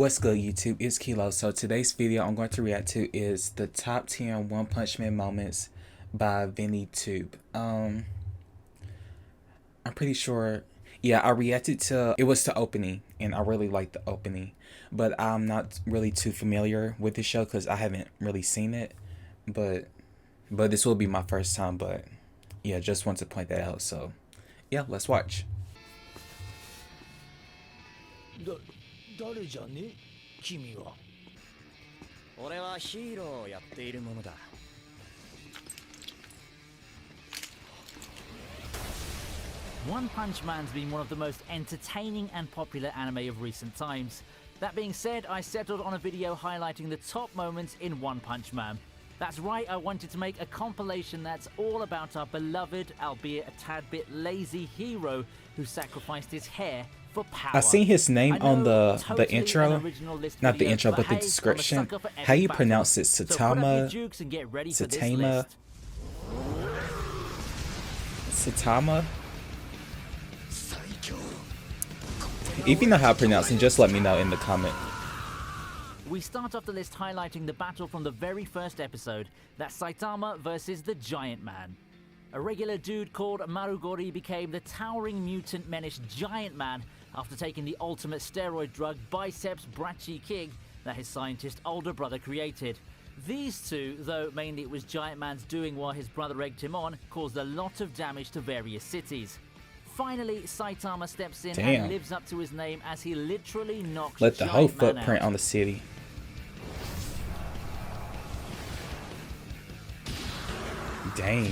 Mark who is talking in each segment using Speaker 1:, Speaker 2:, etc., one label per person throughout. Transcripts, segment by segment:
Speaker 1: What's good, YouTube? It's Kelo. So today's video I'm going to react to is the top 10 One Punch Man moments by Vinny Tube. I'm pretty sure, yeah, I reacted to, it was the opening, and I really liked the opening, but I'm not really too familiar with the show because I haven't really seen it, but this will be my first time. But yeah, just want to point that out. So yeah, let's watch.
Speaker 2: 誰じゃね君は。
Speaker 3: 俺はヒーローをやっているものだ。
Speaker 4: One Punch Man's been one of the most entertaining and popular anime of recent times. That being said, I settled on a video highlighting the top moments in One Punch Man. That's right, I wanted to make a compilation that's all about our beloved, albeit a tad bit lazy hero who sacrificed his hair for power.
Speaker 1: I seen his name on the intro, not the intro, but the description. How you pronounce it? Saitama? Saitama? If you know how to pronounce it, just let me know in the comment.
Speaker 4: We start off the list highlighting the battle from the very first episode, that's Saitama versus the Giant Man. A regular dude called Marugori became the towering mutant menace Giant Man after taking the ultimate steroid drug Biceps Brachii King that his scientist older brother created. These two, though mainly it was Giant Man's doing while his brother egged him on, caused a lot of damage to various cities. Finally, Saitama steps in and lives up to his name as he literally knocks
Speaker 1: Let the whole
Speaker 4: Giant Man
Speaker 1: footprint
Speaker 4: out.
Speaker 1: on the city. Dang.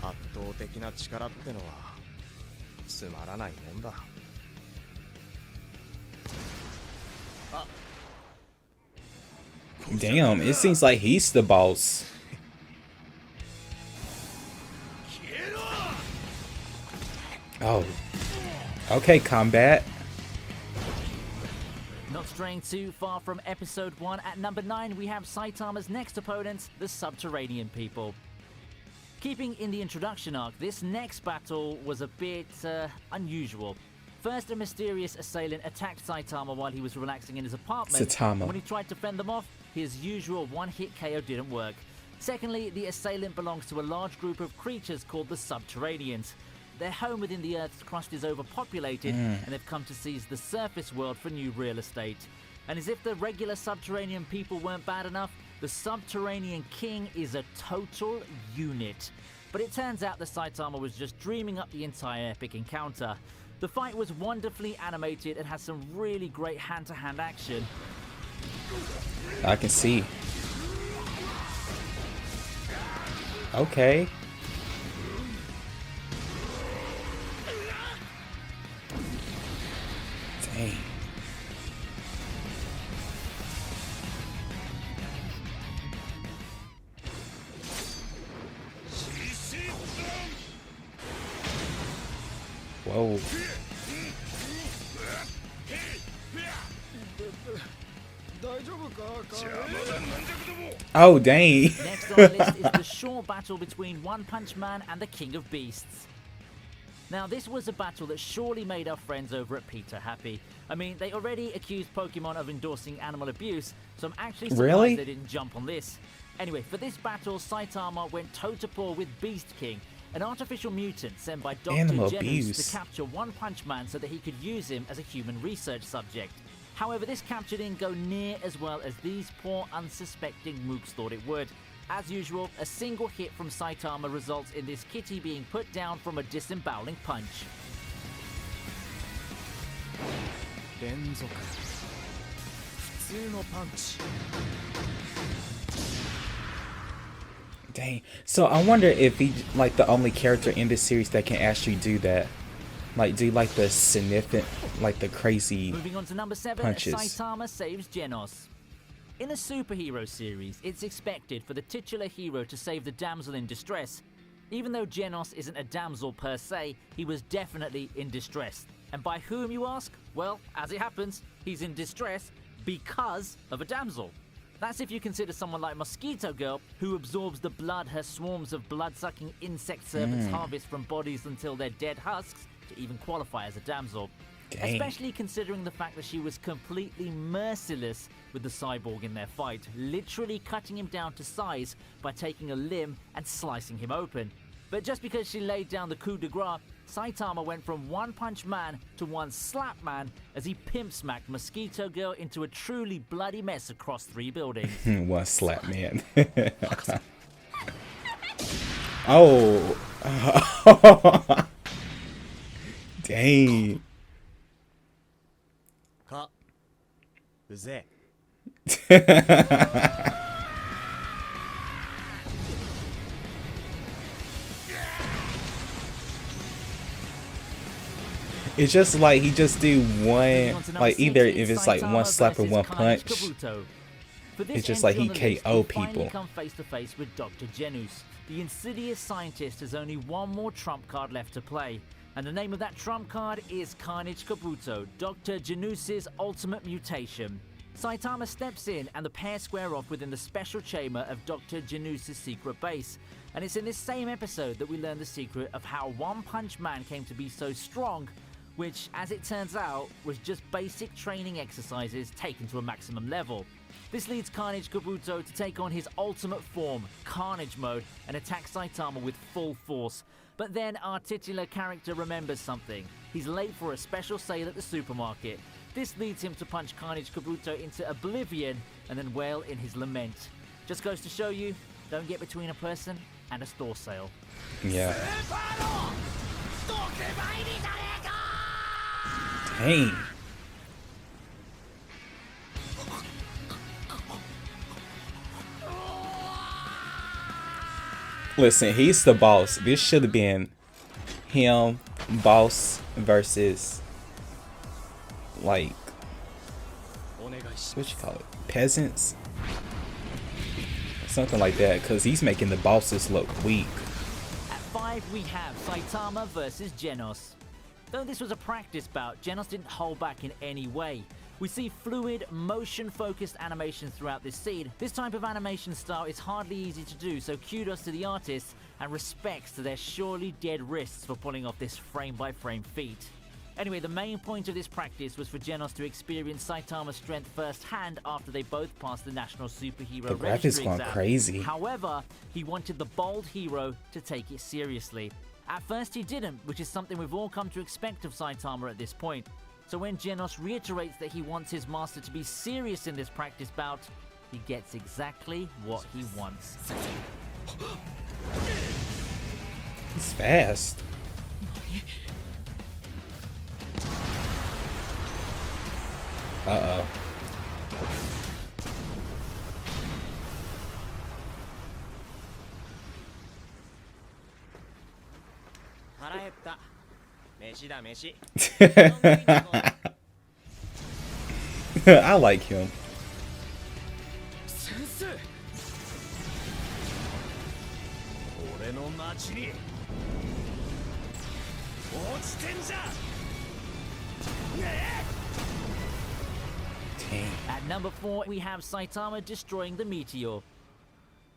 Speaker 3: 圧倒的な力ってのはつまらないもんだ。
Speaker 1: Damn, it seems like he's the boss. Oh. Okay, combat.
Speaker 4: Not straying too far from episode 1, at number 9 we have Saitama's next opponents, the Subterranean people. Keeping in the introduction arc, this next battle was a bit unusual. First, a mysterious assailant attacked Saitama while he was relaxing in his apartment.
Speaker 1: Saitama.
Speaker 4: When he tried to fend them off, his usual one-hit KO didn't work. Secondly, the assailant belongs to a large group of creatures called the Subterraneans. Their home within the Earth's crust is overpopulated, and they've come to seize the surface world for new real estate. And as if the regular Subterranean people weren't bad enough, the Subterranean King is a total unit. But it turns out that Saitama was just dreaming up the entire epic encounter. The fight was wonderfully animated and has some really great hand-to-hand action.
Speaker 1: I can see. Okay. Dang. Whoa. Oh, dang.
Speaker 4: Next on the list is the short battle between One Punch Man and the King of Beasts. Now, this was a battle that surely made our friends over at Peter happy. I mean, they already accused Pokemon of endorsing animal abuse, so I'm actually surprised they didn't jump on this. Anyway, for this battle, Saitama went toe-to-paw with Beast King, an artificial mutant sent by Dr. Genos to capture One Punch Man so that he could use him as a human research subject. However, this capture didn't go near as well as these poor, unsuspecting mooks thought it would. As usual, a single hit from Saitama results in this kitty being put down from a disemboweling punch.
Speaker 1: Dang. So I wonder if he like the only character in this series that can actually do that. Like do like the significant, like the crazy
Speaker 4: Moving on to number 7,
Speaker 1: punches.
Speaker 4: Saitama saves Genos. In a superhero series, it's expected for the titular hero to save the damsel in distress. Even though Genos isn't a damsel per se, he was definitely in distress. And by whom, you ask? Well, as it happens, he's in distress because of a damsel. That's if you consider someone like Mosquito Girl, who absorbs the blood her swarms of blood-sucking insect servants harvest from bodies until they're dead husks, to even qualify as a damsel.
Speaker 1: Dang.
Speaker 4: Especially considering the fact that she was completely merciless with the cyborg in their fight, literally cutting him down to size by taking a limb and slicing him open. But just because she laid down the coup de grace, Saitama went from one punch man to one slap man as he pimp smacked Mosquito Girl into a truly bloody mess across 3 buildings.
Speaker 1: One slap man. Oh. Dang.
Speaker 3: かうぜ
Speaker 1: It's just like he just do one, like either if it's like one slap or one punch, it's just like he KO people.
Speaker 4: Come face to face with Dr. Genos. The insidious scientist has only one more trump card left to play, and the name of that trump card is Carnage Kabuto, Dr. Genos' ultimate mutation. Saitama steps in and the pair square off within the special chamber of Dr. Genos' secret base. And it's in this same episode that we learn the secret of how One Punch Man came to be so strong, which, as it turns out, was just basic training exercises taken to a maximum level. This leads Carnage Kabuto to take on his ultimate form, Carnage mode, and attack Saitama with full force. But then our titular character remembers something. He's late for a special sale at the supermarket. This leads him to punch Carnage Kabuto into oblivion and then wail in his lament. Just goes to show you, don't get between a person and a store sale.
Speaker 1: Yeah. Dang. Listen, he's the boss. This should have been him, boss, versus like what you call it, peasants, something like that, because he's making the bosses look weak.
Speaker 4: At 5 we have Saitama versus Genos. Though this was a practice bout, Genos didn't hold back in any way. We see fluid, motion-focused animations throughout this scene. This type of animation style is hardly easy to do, so kudos to the artists and respects to their surely dead wrists for pulling off this frame-by-frame feat. Anyway, the main point of this practice was for Genos to experience Saitama's strength firsthand after they both passed the National Superhero
Speaker 1: The graphics
Speaker 4: Registry
Speaker 1: going
Speaker 4: exam.
Speaker 1: crazy.
Speaker 4: However, he wanted the bold hero to take it seriously. At first he didn't, which is something we've all come to expect of Saitama at this point. So when Genos reiterates that he wants his master to be serious in this practice bout, he gets exactly what he wants.
Speaker 1: He's fast. Uh-oh.
Speaker 3: 腹減った飯だ飯
Speaker 1: I like him.
Speaker 2: 先生俺の町に落ちてんじゃねえ
Speaker 1: Dang.
Speaker 4: At number 4, we have Saitama destroying the meteor.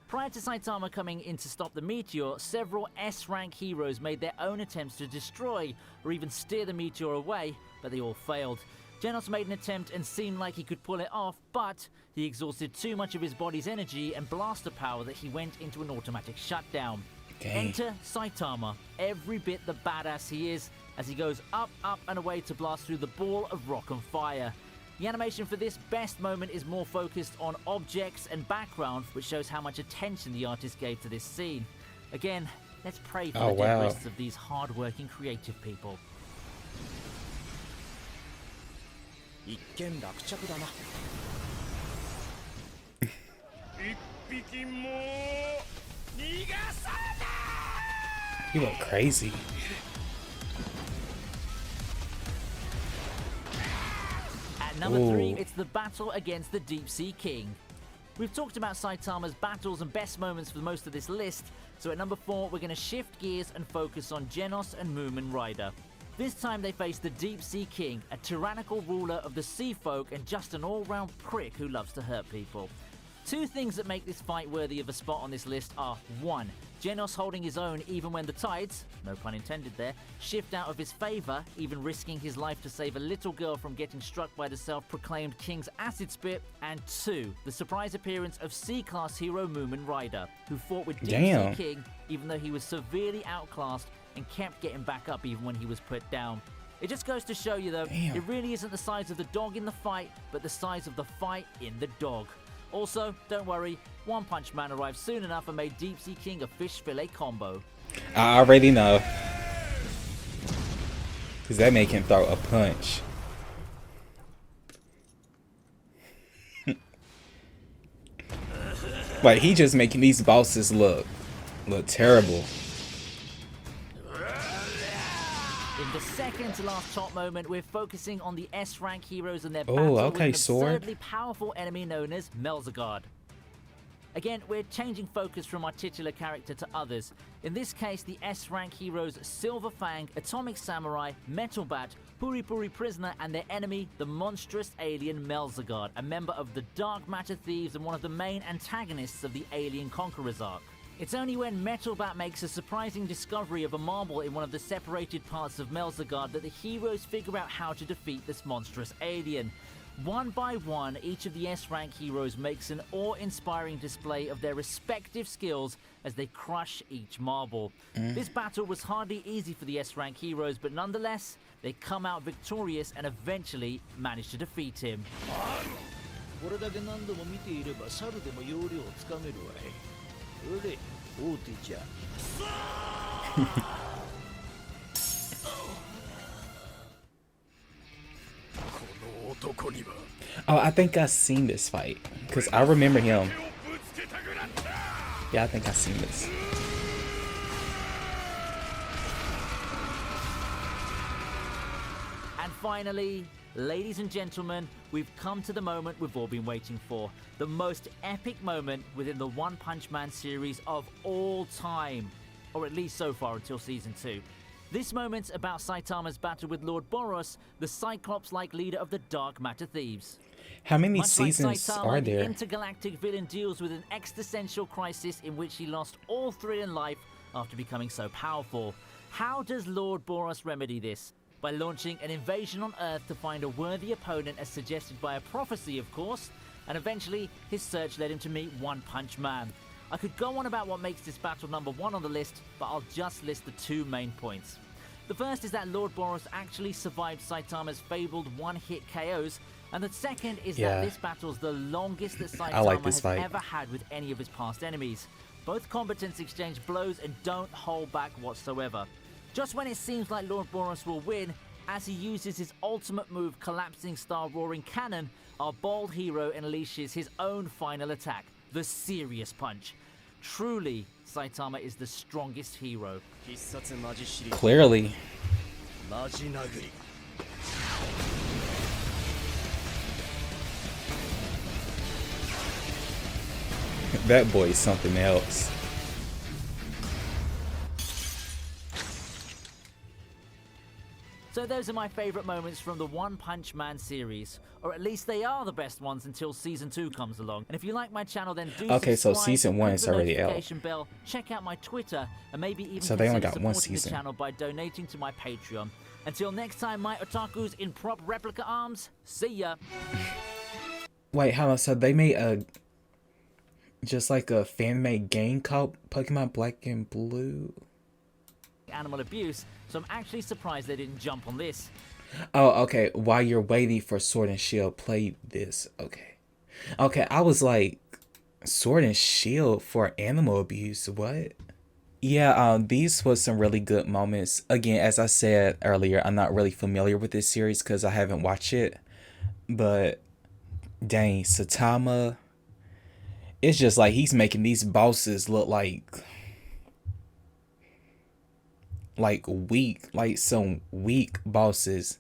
Speaker 4: Prior to Saitama coming in to stop the meteor, several S-rank heroes made their own attempts to destroy or even steer the meteor away, but they all failed. Genos made an attempt and seemed like he could pull it off, but he exhausted too much of his body's energy and blaster power that he went into an automatic shutdown.
Speaker 1: Dang.
Speaker 4: Enter Saitama, every bit the badass he is, as he goes up, up and away to blast through the ball of rock and fire. The animation for this best moment is more focused on objects and background, which shows how much attention the artist gave to this scene. Again, let's pray for the dead wrists of these hard-working creative people.
Speaker 3: 一見落着だな
Speaker 2: 一匹も逃がさない
Speaker 1: He went crazy.
Speaker 4: At number
Speaker 1: Ooh.
Speaker 4: 3, it's the battle against the Deep Sea King. We've talked about Saitama's battles and best moments for most of this list, so at number 4, we're going to shift gears and focus on Genos and Moomin Rider. This time they face the Deep Sea King, a tyrannical ruler of the sea folk and just an all-round prick who loves to hurt people. Two things that make this fight worthy of a spot on this list are 1. Genos holding his own even when the tides, no pun intended there, shift out of his favor, even risking his life to save a little girl from getting struck by the self-proclaimed King's acid spit. And 2, the surprise appearance of C-class hero Moomin Rider, who fought with Deep Sea King even though he was severely outclassed and kept getting back up even when he was put down. It just goes to show you though, it really isn't the size of the dog in the fight, but the size of the fight in the dog. Also, don't worry, One Punch Man arrived soon enough and made Deep Sea King a fish fillet combo.
Speaker 1: I already know. Because that make him throw a punch. Like, he just making these bosses look terrible.
Speaker 4: In the second to last top moment, we're focusing on the S-rank heroes and their battle with an absurdly powerful enemy known as Melzargard. Again, we're changing focus from our titular character to others. In this case, the S-rank heroes Silver Fang, Atomic Samurai, Metal Bat, Puri Puri Prisoner, and their enemy, the monstrous alien Melzargard, a member of the Dark Matter Thieves and one of the main antagonists of the Alien Conquerors arc. It's only when Metal Bat makes a surprising discovery of a marble in one of the separated parts of Melzargard that the heroes figure out how to defeat this monstrous alien. One by one, each of the S-rank heroes makes an awe-inspiring display of their respective skills as they crush each marble. This battle was hardly easy for the S-rank heroes, but nonetheless, they come out victorious and eventually manage to defeat him.
Speaker 2: これだけ何度も見ていれば猿でも要領をつかめるわい。それで大手じゃ。
Speaker 1: Oh, I think I've seen this fight. Because I remember him. Yeah, I think I've seen this.
Speaker 4: And finally, ladies and gentlemen, we've come to the moment we've all been waiting for. The most epic moment within the One Punch Man series of all time. Or at least so far until Season 2. This moment's about Saitama's battle with Lord Boros, the Cyclops-like leader of the Dark Matter Thieves.
Speaker 1: How many
Speaker 4: Much
Speaker 1: seasons
Speaker 4: like Saitama,
Speaker 1: are
Speaker 4: the
Speaker 1: there?
Speaker 4: intergalactic villain deals with an existential crisis in which he lost all thrill in life after becoming so powerful. How does Lord Boros remedy this? By launching an invasion on Earth to find a worthy opponent as suggested by a prophecy, of course, and eventually his search led him to meet One Punch Man. I could go on about what makes this battle number 1 on the list, but I'll just list the 2 main points. The first is that Lord Boros actually survived Saitama's fabled one-hit KOs, and the second is that this battle's the longest that Saitama has ever had with any of his past enemies. Both combatants exchange blows and don't hold back whatsoever. Just when it seems like Lord Boros will win, as he uses his ultimate move, Collapsing Star Roaring Cannon, our bold hero unleashes his own final attack, the Serious Punch. Truly, Saitama is the strongest hero.
Speaker 1: Clearly. That boy is something else.
Speaker 4: So those are my favourite moments from the One Punch Man series. Or at least they are the best ones until Season 2 comes along. And if you like my channel, then do
Speaker 1: okay, so
Speaker 4: subscribe,
Speaker 1: Season 1 is already out.
Speaker 4: Notification bell, check out my Twitter, and maybe even
Speaker 1: so they only got
Speaker 4: consider
Speaker 1: one
Speaker 4: supporting
Speaker 1: season.
Speaker 4: the channel by donating to my Patreon. Until next time, my otakus in prop replica arms, see ya!
Speaker 1: Wait, hold on, so they made a... just like a fan-made game called Pokemon Black and Blue?
Speaker 4: Animal abuse, so I'm actually surprised they didn't jump on this.
Speaker 1: Oh, okay. While you're waiting for Sword and Shield, play this. Okay. Okay, I was like, Sword and Shield for animal abuse? What? Yeah, these was some really good moments. Again, as I said earlier, I'm not really familiar with this series because I haven't watched it. But, dang, Saitama, it's just like he's making these bosses look like weak, like some weak bosses.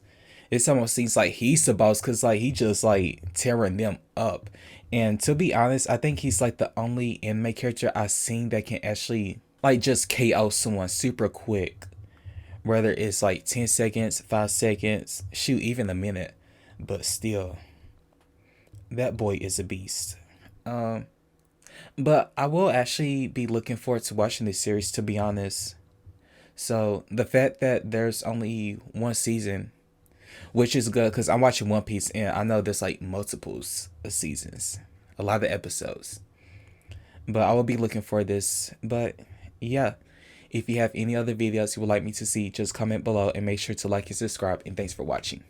Speaker 1: It almost seems like he's the boss because like he just like tearing them up. And to be honest, I think he's like the only anime character I've seen that can actually like just KO someone super quick, whether it's like 10 seconds, 5 seconds, shoot, even a minute. But still, that boy is a beast. But I will actually be looking forward to watching this series, to be honest. So the fact that there's only one season, which is good because I'm watching One Piece and I know there's like multiples of seasons, a lot of episodes. But I will be looking for this. But yeah, if you have any other videos you would like me to see, just comment below and make sure to like and subscribe. And thanks for watching.